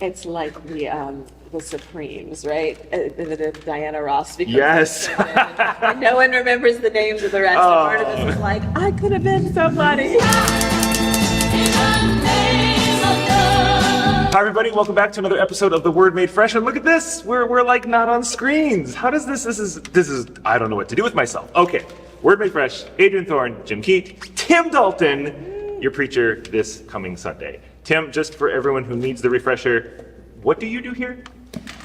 It's like the Supremes, right? Diana Ross. Yes. And no one remembers the names of the rest. Oh. And Barnabas is like, I could have been somebody. Hi everybody, welcome back to another episode of The Word Made Fresh. And look at this, we're like not on screens. How does this is, I don't know what to do with myself. Okay, Word Made Fresh, Adrienne Thorne, Jim Keat, Tim Dalton, your preacher this coming Sunday. Tim, just for everyone who needs the refresher, what do you do here?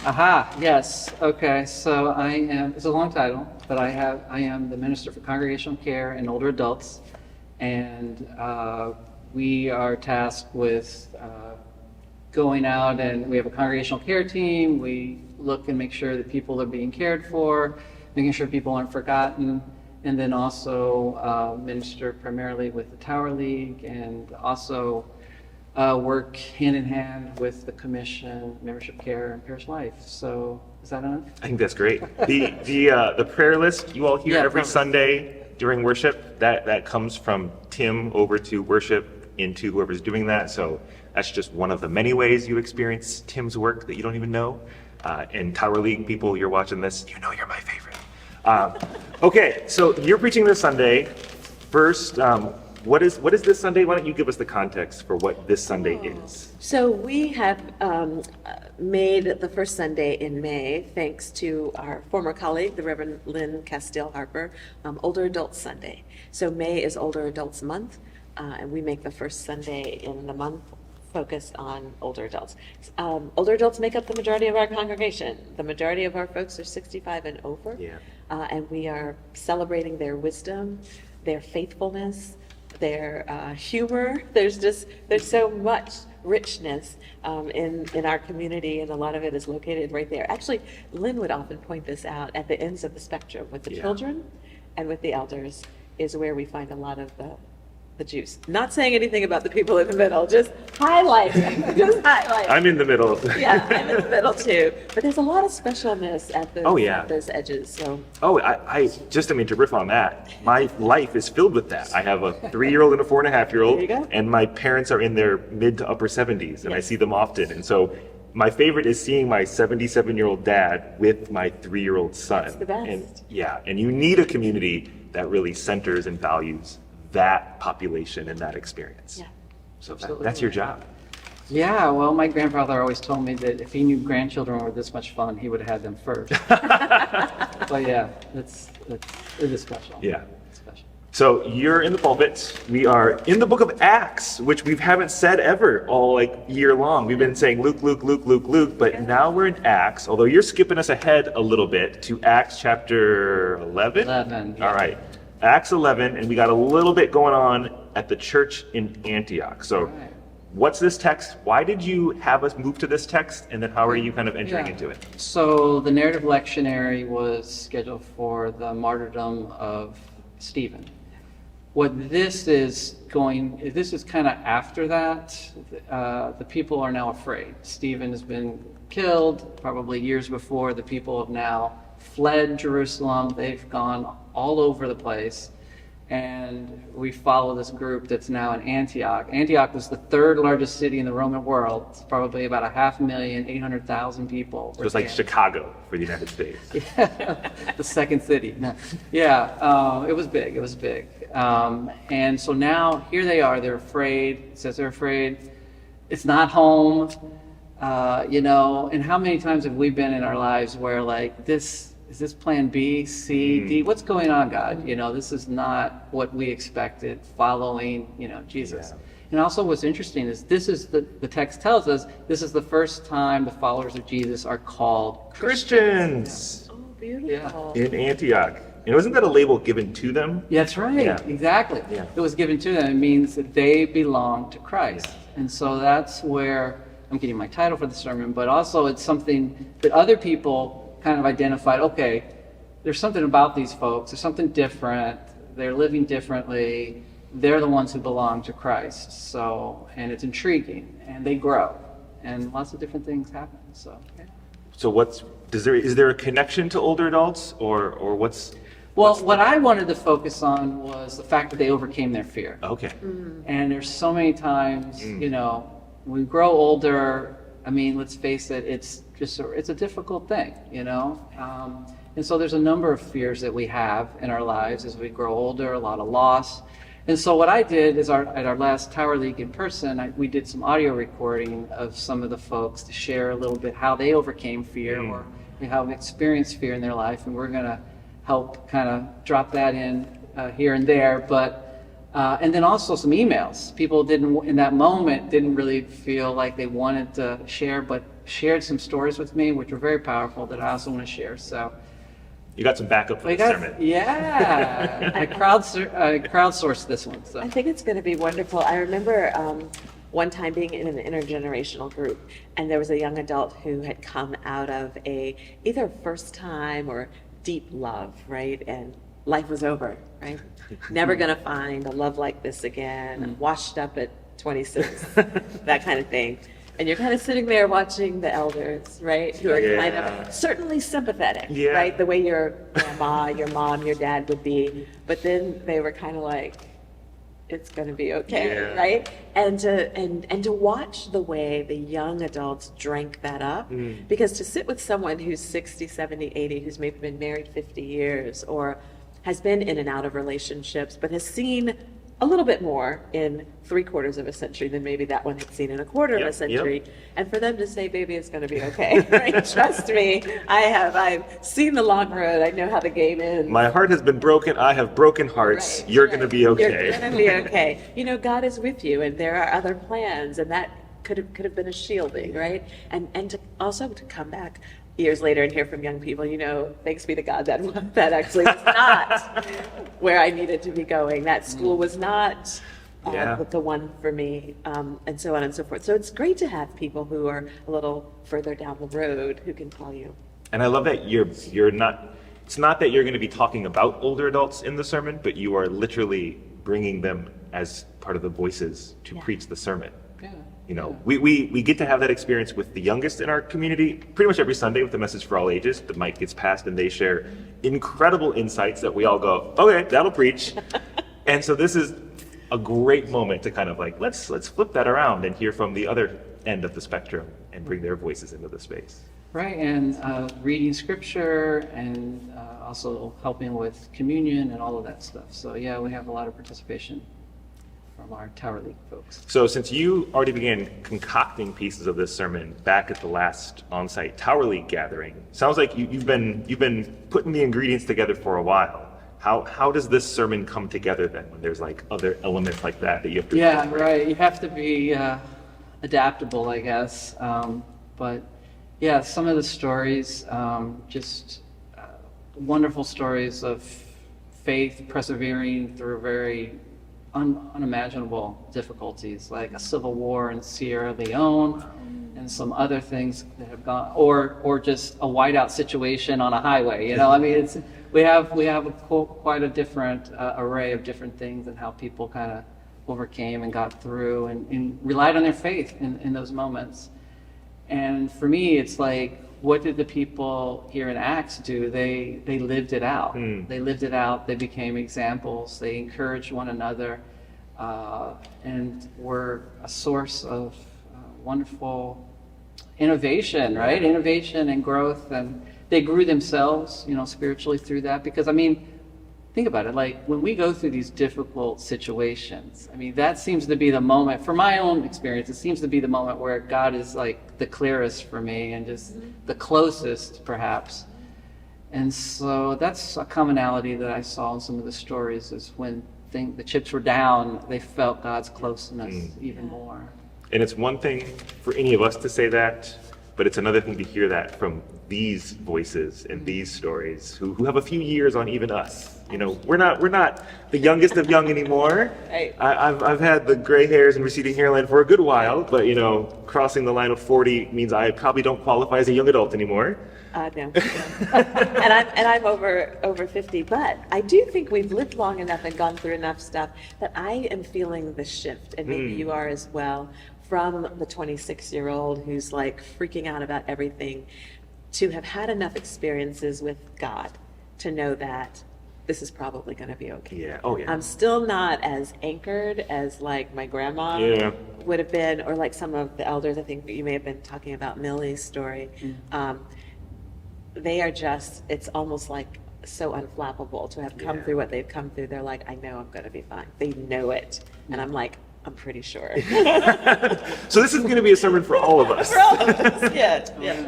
Aha, yes. Okay, so I am, it's a long title, but I am the Minister for Congregational Care and Older Adults. And we are tasked with going out, and we have a congregational care team. We look and make sure that people are being cared for, making sure people aren't forgotten, and then also minister primarily with the Tower League, and also work hand in hand with the commission, membership care, and parish life. So is that enough? I think that's great. The prayer list you all hear every Sunday during worship, that comes from Tim over to worship into whoever's doing that. So that's just one of the many ways you experience Tim's work that you don't even know. And Tower League people, you're watching this, you know you're my favorite. Okay, so you're preaching this Sunday. First, what is this Sunday? Why don't you give us the context for what this Sunday is? So we have made the first Sunday in May, thanks to our former colleague, the Reverend Lynn Castile Harper, Older Adults Sunday. So May is Older Adults Month, and we make the first Sunday in the month focused on older adults. Older adults make up the majority of our congregation. The majority of our folks are 65 and over, and we are celebrating their wisdom, their faithfulness, their humor. There's so much richness in our community, and a lot of it is located right there. Actually, Lynn would often point this out at the ends of the spectrum with the children and with the elders is where we find a lot of the juice. Not saying anything about the people in the middle, just highlighting. I'm in the middle. Yeah, I'm in the middle too. But there's a lot of specialness at those edges. So. I mean, to riff on that, my life is filled with that. I have a 3-year-old and a 4.5-year-old, and my parents are in their mid to upper 70s, and I see them often. And so my favorite is seeing my 77-year-old dad with my 3-year-old son. It's the best. And you need a community that really centers and values that population and that experice. Yeah. So that's your job. Yeah, well, my grandfather always told me that if he knew grandchildren were this much fun, he would have had them first. But yeah, it is special. Yeah. It's special. So you're in the pulpit. We are in the book of Acts, which we haven't said ever all year long. We've been saying Luke, but now we're in Acts, although you're skipping us ahead a little bit to Acts chapter 11. 11. Yeah. All right. Acts 11, and we got a little bit going on at the church in Antioch. So what's this text? Why did you have us move to this text? And then how are you kind of entering into it? So the narrative lectionary was scheduled for the martyrdom of Stephen. What this is kind of after that. The people are now afraid. Stephen has been killed probably years before. The people have now fled Jerusalem. They've gone all over the place, and we follow this group that's now in Antioch. Antioch was the third largest city in the Roman world. It's probably about 500,000, 800,000 people. So it's like Chicago for the United States. Yeah, the second city. No. Yeah, it was big. And so now here they are. They're afraid. It says they're afraid. It's not home. And how many times have we been in our lives where is this plan B, C, D? What's going on, God? This is not what we expected following, Jesus. Yeah. And also what's interesting is the text tells us this is the first time the followers of Jesus are called Christians. Oh, beautiful. Yeah. In Antioch. And wasn't that a label given to them? Yeah, that's right. Yeah. Exactly. Yeah. It was given to them. It means that they belong to Christ. Yeah. And so that's where I'm getting my title for the sermon, but also it's something that other people kind of identified, okay, there's something about these folks, there's something different, they're living differently, they're the ones who belong to Christ. So, and it's intriguing, and they grow, and lots of different things happen. So, yeah. So is there a connection to older adults, or what's? Well, what I wanted to focus on was the fact that they overcame their fear. Okay. And there's so many times, we grow older, I mean, let's face it, it's a difficult thing, you know? And so there's a number of fears that we have in our lives as we grow older, a lot of loss. And so what I did is at our last Tower League in person, we did some audio recording of some of the folks to share a little bit how they overcame fear or how they experienced fear in their life. And we're going to help kind of drop that in here and there. But and then also some emails. People in that moment didn't really feel like they wanted to share, but shared some stories with me, which were very powerful that I also want to share. So you got some backup for the sermon. Yeah, I crowdsourced this one. So I think it's going to be wonderful. I remember one time being in an intergenerational group, and there was a young adult who had come out of either first time or deep love, right? And life was over, right? Never going to find a love like this again. Washed up at 26, that kind of thing. And you're kind of sitting there watching the elders, right? Who are kind of certainly sympathetic, right? The way your grandma, your mom, your dad would be. But then they were kind of like, it's going to be okay, right? And to watch the way the young adults drank that up, because to sit with someone who's 60, 70, 80, who's maybe been married 50 years or has been in and out of relationships, but has seen a little bit more in 3/4 of a century than maybe that one had seen in 1/4 of a century. And for them to say, baby, it's going to be okay, right? Trust me, I've seen the long road. I know how the game ends. My heart has been broken. I have broken hearts. You're going to be okay. You're going to be okay. You know, God is with you, and there are other plans, and that could have been a shielding, right? And to also to come back years later and hear from young people, you know, thanks be to God that actually was not where I needed to be going. That school was not the one for me, and so on and so forth. So it's great to have people who are a little further down the road who can tell you. And I love that you're not, it's not that you're going to be talking about older adults in the sermon, but you are literally bringing them as part of the voices to preach the sermon. yeah. You know, we get to have that experience with the youngest in our community pretty much every Sunday with the Message for All Ages. The mic gets passed and they share incredible insights that we all go, okay, that'll preach. And so this is a great moment to kind of like, let's flip that around and hear from the other end of the spectrum and bring their voices into the space. Right, and reading scripture and also helping with communion and all of that stuff. So yeah, we have a lot of participation from our Tower League folks. So since you already began concocting pieces of this sermon back at the last on-site Tower League gathering, sounds like you've been putting the ingredients together for a while. How does this sermon come together then when there's like other elements like that you have to Right. You have to be adaptable, I guess. But yeah, some of the stories, just wonderful stories of faith persevering through very unimaginable difficulties, like a civil war in Sierra Leone and some other things that have gone, or just a whiteout situation on a highway. You know, I mean, we have quite a different array of different things and how people kind of overcame and got through and relied on their faith in those moments. And for me, it's like, what did the people here in Acts do? They lived it out. They lived it out. They became examples. They encouraged one another, and were a source of wonderful innovation, right? Innovation and growth, and they grew themselves, you know, spiritually through that. Because I mean, think about it. Like when we go through these difficult situations, I mean, that seems to be the moment. For my own experience, it seems to be the moment where God is like the clearest for me and just the closest, perhaps. And so that's a commonality that I saw in some of the stories, is when the chips were down, they felt God's closeness even more. And it's one thing for any of us to say that, but it's another thing to hear that from these voices and these stories who have a few years on even us. You know, we're not the youngest of young anymore. Right. I've had the gray hairs and receding hairline for a good while, but you know, crossing the line of 40 means I probably don't qualify as a young adult anymore. No. and I'm over 50, but I do think we've lived long enough and gone through enough stuff that I am feeling the shift, and maybe you are as well, from the 26-year-old who's like freaking out about everything, to have had enough experiences with God to know that this is probably going to be okay. Yeah. Oh, yeah. I'm still not as anchored as like my grandma Yeah. would have been, or like some of the elders. I think you may have been talking about Millie's story. They are just, it's almost like so unflappable to have come Yeah. through what they've come through. They're like, I know I'm going to be fine. They know it. And I'm like, I'm pretty sure. So this is going to be a sermon for all of us. For all of us, yeah.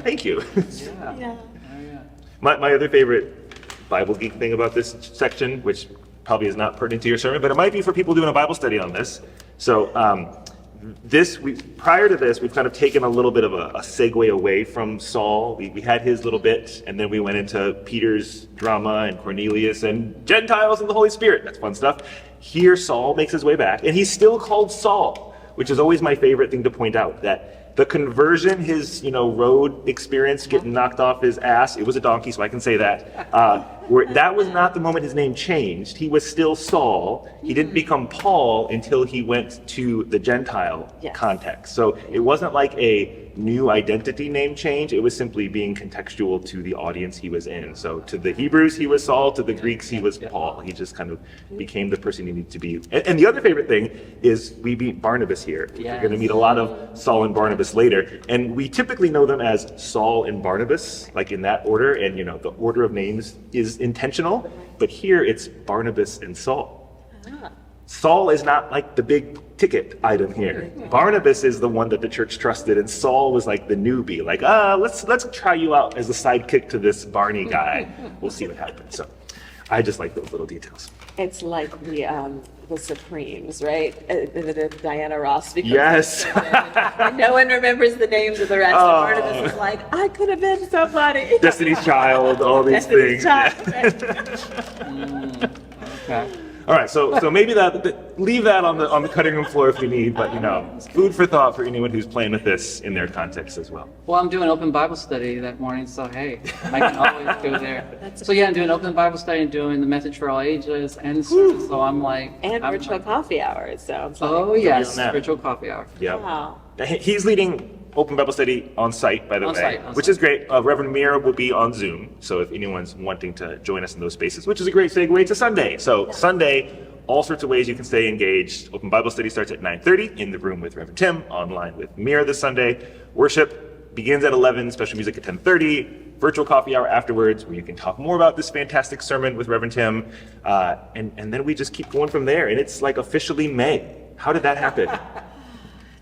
Thank you. Yeah. Yeah. Oh, yeah. My other favorite Bible geek thing about this section, which probably is not pertinent to your sermon, but it might be for people doing a Bible study on this. So prior to this, we've kind of taken a little bit of a segue away from Saul. We had his little bit, and then we went into Peter's drama and Cornelius and Gentiles and the Holy Spirit. That's fun stuff. Here, Saul makes his way back, and he's still called Saul, which is always my favorite thing to point out, that the conversion, his road experience, getting knocked off his ass, it was a donkey, so I can say that, that was not the moment his name changed. He was still Saul. He didn't become Paul until he went to the Gentile context. So it wasn't like a new identity name change. It was simply being contextual to the audience he was in. So to the Hebrews, he was Saul. To the Greeks, he was Paul. He just kind of became the person he needed to be. And the other favorite thing is we meet Barnabas here. Yes. We're going to meet a lot of Saul and Barnabas later. And we typically know them as Saul and Barnabas, like in that order. And, the order of names is intentional. But here it's Barnabas and Saul. Saul is not like the big ticket item here. Barnabas is the one that the church trusted, and Saul was like the newbie. Like, let's try you out as a sidekick to this Barney guy. We'll see what happens. So, I just like those little details. It's like the Supremes, right? The Diana Ross. Becomes Yes. and no one remembers the names of the rest. Oh. And Barnabas is like, I could have been somebody. Destiny's Child, all these Destiny's things. Child, right? Okay. All right, so maybe leave that on the cutting room floor if you need, but food for thought for anyone who's playing with this in their context as well. Well, I'm doing open Bible study that morning, so hey, I can always go there. So yeah, I'm doing open Bible study and doing the message for all ages and the service, so I'm like... And I'm virtual like, coffee hour, it sounds like. Oh yes, on that. virtual coffee hour. Yeah. Wow. He's leading open Bible study on site, by the On way, site. which is great. Reverend Mira will be on Zoom, so if anyone's wanting to join us in those spaces, which is a great segue to Sunday. So Sunday, all sorts of ways you can stay engaged. Open Bible study starts at 9:30 in the room with Reverend Tim, online with Mira this Sunday. Worship begins at 11, special music at 10:30, virtual coffee hour afterwards where you can talk more about this fantastic sermon with Reverend Tim, and then we just keep going from there, and it's like officially May. How did that happen?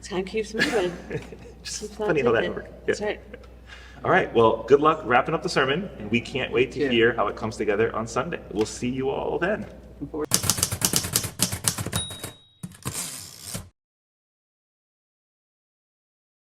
Time keeps moving. Just Keeps on funny how that ticking. works. That's Yeah. right. All right, well, good luck wrapping up the sermon, and we can't wait to hear how it comes together on Sunday. We'll see you all then. Looking forward-